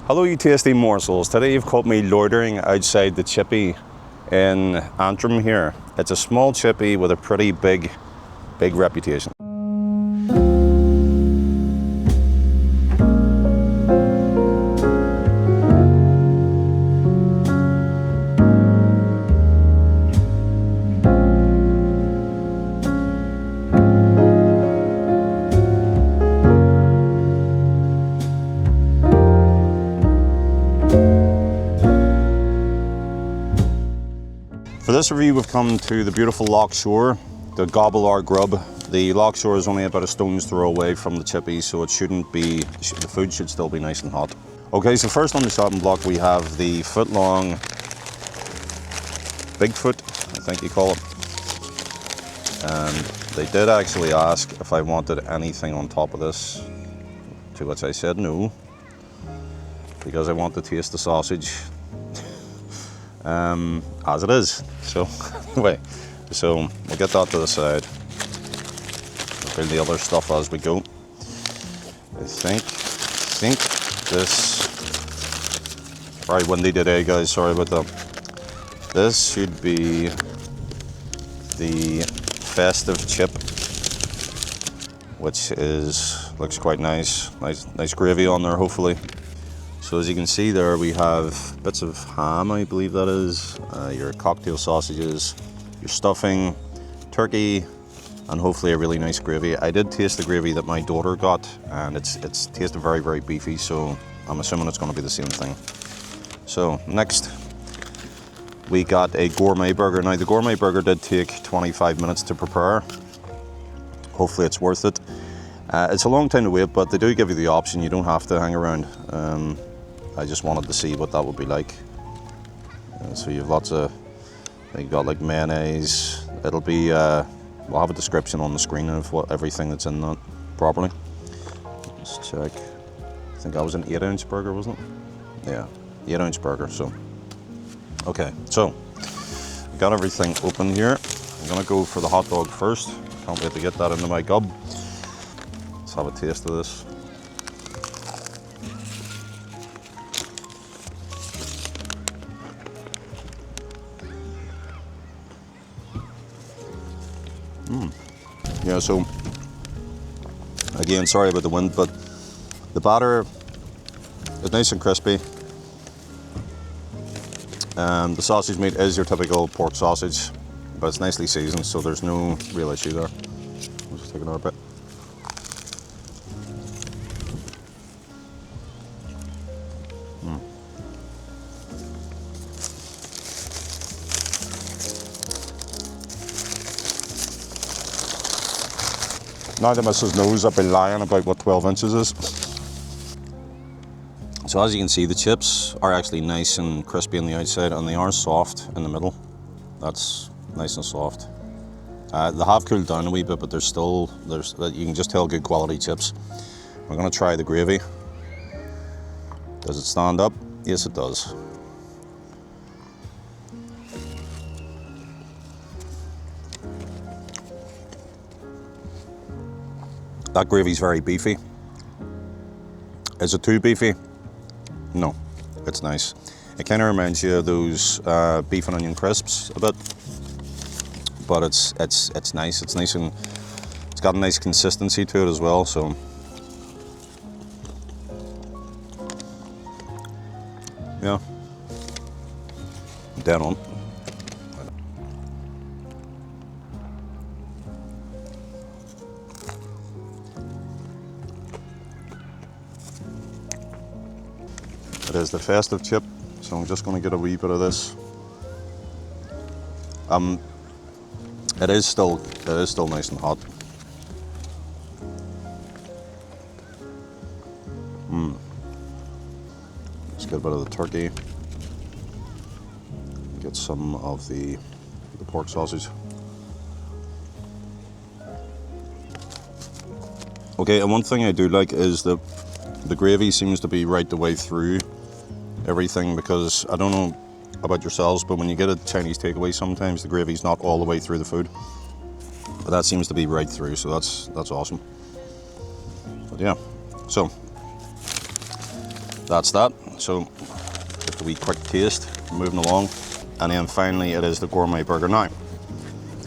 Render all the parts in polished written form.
Hello you tasty morsels. Today you've caught me loitering outside the chippy in Antrim here. It's a small chippy with a pretty big reputation. For this review we've come to the beautiful loch shore to gobble our grub. The loch shore is only about a stone's throw away from the chippy, so it shouldn't be, the food should still be nice and hot. Okay, so first on the chopping block we have the foot-long Bigfoot, I think you call it. And they did actually ask if I wanted anything on top of this, to which I said no, because I want to taste the sausage as it is. So anyway, so we'll get that to the side. We'll build the other stuff as we go. I think this, very windy today guys, sorry about that. This should be the festive chip, which looks quite nice. Nice gravy on there hopefully. So as you can see there, we have bits of ham, I believe that is, your cocktail sausages, your stuffing, turkey, and hopefully a really nice gravy. I did taste the gravy that my daughter got, and it's tasted very beefy, so I'm assuming it's going to be the same thing. So next, we got a gourmet burger. Now the gourmet burger did take 25 minutes to prepare. Hopefully it's worth it. It's a long time to wait, but they do give you the option. You don't have to hang around. I just wanted to see what that would be like. So you have lots of, you've got like mayonnaise. It'll be, we'll have a description on the screen of everything that's in that properly. Let's check. I think that was an 8-ounce burger, wasn't it? Yeah, 8-ounce burger. So, okay, so we got everything open here. I'm gonna go for the hot dog first. Can't wait to get that into my gob. Let's have a taste of this. Yeah, so again, sorry about the wind, but the batter is nice and crispy. The sausage meat is your typical pork sausage, but it's nicely seasoned, so there's no real issue there. Let's just take another bit. Now the missus knows I've been lying about what 12 inches is. So as you can see, the chips are actually nice and crispy on the outside, and they are soft in the middle. That's nice and soft. They have cooled down a wee bit, but you can just tell good quality chips. We're gonna try the gravy. Does it stand up? Yes, it does. That gravy's very beefy. Is it too beefy? No, it's nice. It kind of reminds you of those beef and onion crisps a bit, but it's nice. It's nice and it's got a nice consistency to it as well. So yeah, dead on. It is the festive chip, so I'm just going to get a wee bit of this. It is still nice and hot. Let's get a bit of the turkey. Get some of the pork sausage. Okay, and one thing I do like is the gravy seems to be right the way through everything, because I don't know about yourselves, but when you get a Chinese takeaway, sometimes the gravy's not all the way through the food, but that seems to be right through, so that's awesome. But yeah, so that's that. So just a wee quick taste, moving along. And then finally it is the gourmet burger. Now,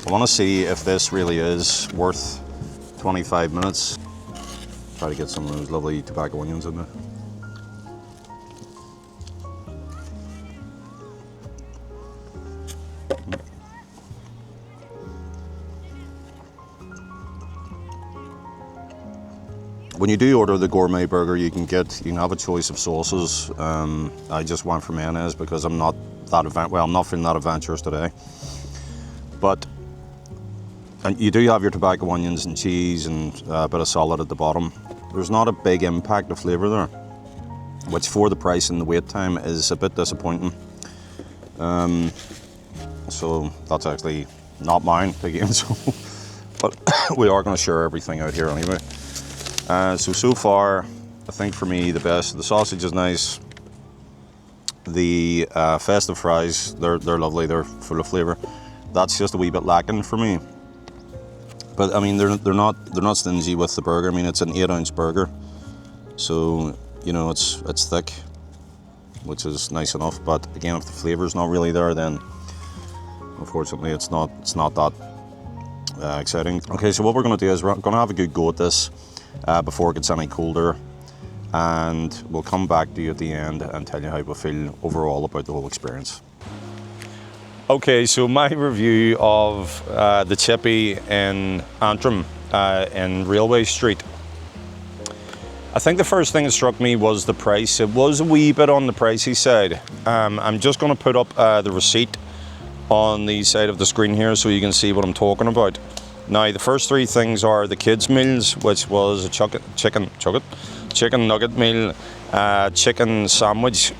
I want to see if this really is worth 25 minutes. Try to get some of those lovely tobacco onions in there. When you do order the gourmet burger, you can have a choice of sauces. I just went for mayonnaise because I'm not feeling that adventurous today. But and you do have your tobacco onions and cheese and a bit of salad at the bottom. There's not a big impact of flavour there, which for the price and the wait time is a bit disappointing. So that's actually not mine again. But we are going to share everything out here anyway. So far, I think for me the best. The sausage is nice. The festive fries, they're lovely. They're full of flavour. That's just a wee bit lacking for me. But I mean, they're not stingy with the burger. I mean, it's an 8-ounce burger, so you know it's thick, which is nice enough. But again, if the flavour's not really there, then unfortunately it's not that exciting. Okay, so what we're going to do is we're going to have a good go at this before it gets any colder, and we'll come back to you at the end and tell you how we feel overall about the whole experience. Okay, so my review of the chippy in Antrim in Railway Street. I think the first thing that struck me was the price. It was a wee bit on the pricey side. I'm just going to put up the receipt on the side of the screen here so you can see what I'm talking about. Now, the first three things are the kids' meals, which was a chicken nugget meal, chicken sandwich.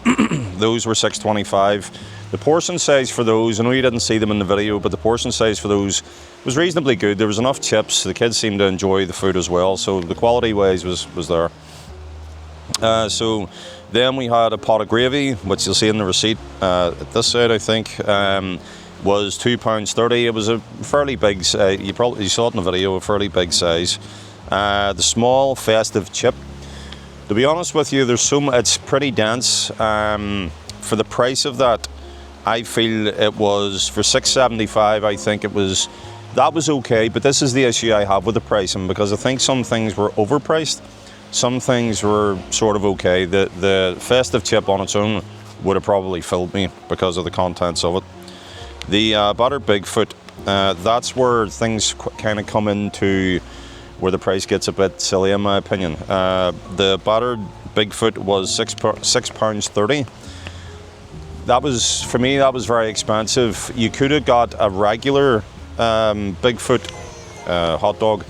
Those were $6.25. The portion size for those, I know you didn't see them in the video, but the portion size for those was reasonably good. There was enough chips. The kids seemed to enjoy the food as well, so the quality wise was there. So then we had a pot of gravy, which you'll see in the receipt at this side, I think, was £2.30. It was a fairly big, you saw it in the video, a fairly big size. The small festive chip. To be honest with you, it's pretty dense. For the price of that, I feel it was for $6.75. I think that was okay, but this is the issue I have with the pricing, because I think some things were overpriced, some things were sort of okay. The festive chip on its own would have probably filled me because of the contents of it. The battered Bigfoot, that's where things kind of come into where the price gets a bit silly in my opinion. The battered Bigfoot was £6.30. For me, that was very expensive. You could have got a regular Bigfoot hot dog,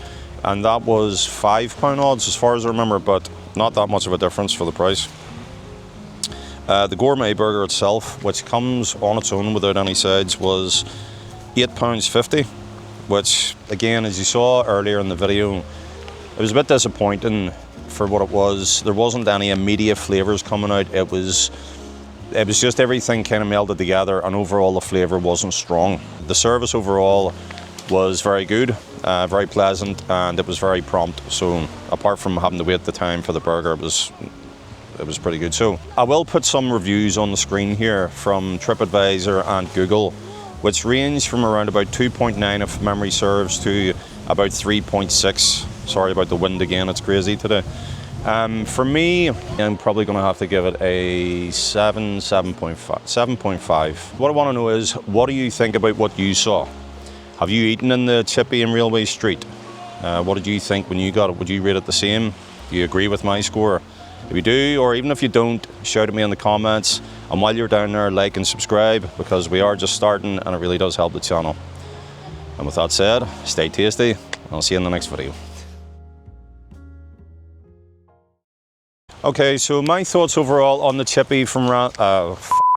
and that was £5 odds as far as I remember, but not that much of a difference for the price. The gourmet burger itself, which comes on its own without any sides, was £8.50, which again, as you saw earlier in the video, it was a bit disappointing for what it was. There wasn't any immediate flavours coming out. It was just everything kind of melded together, and overall the flavour wasn't strong. The service overall was very good, very pleasant, and it was very prompt. So apart from having to wait the time for the burger, it was pretty good. So I will put some reviews on the screen here from TripAdvisor and Google, which range from around about 2.9 if memory serves to about 3.6. Sorry about the wind again, it's crazy today. For me, I'm probably going to have to give it a 7.5. What I want to know is, what do you think about what you saw? Have you eaten in the chippy in Railway Street? What did you think when you got it? Would you rate it the same? Do you agree with my score? If you do, or even if you don't, shout at me in the comments. And while you're down there, like and subscribe, because we are just starting and it really does help the channel. And with that said, stay tasty, and I'll see you in the next video. Okay, so my thoughts overall on the chippy from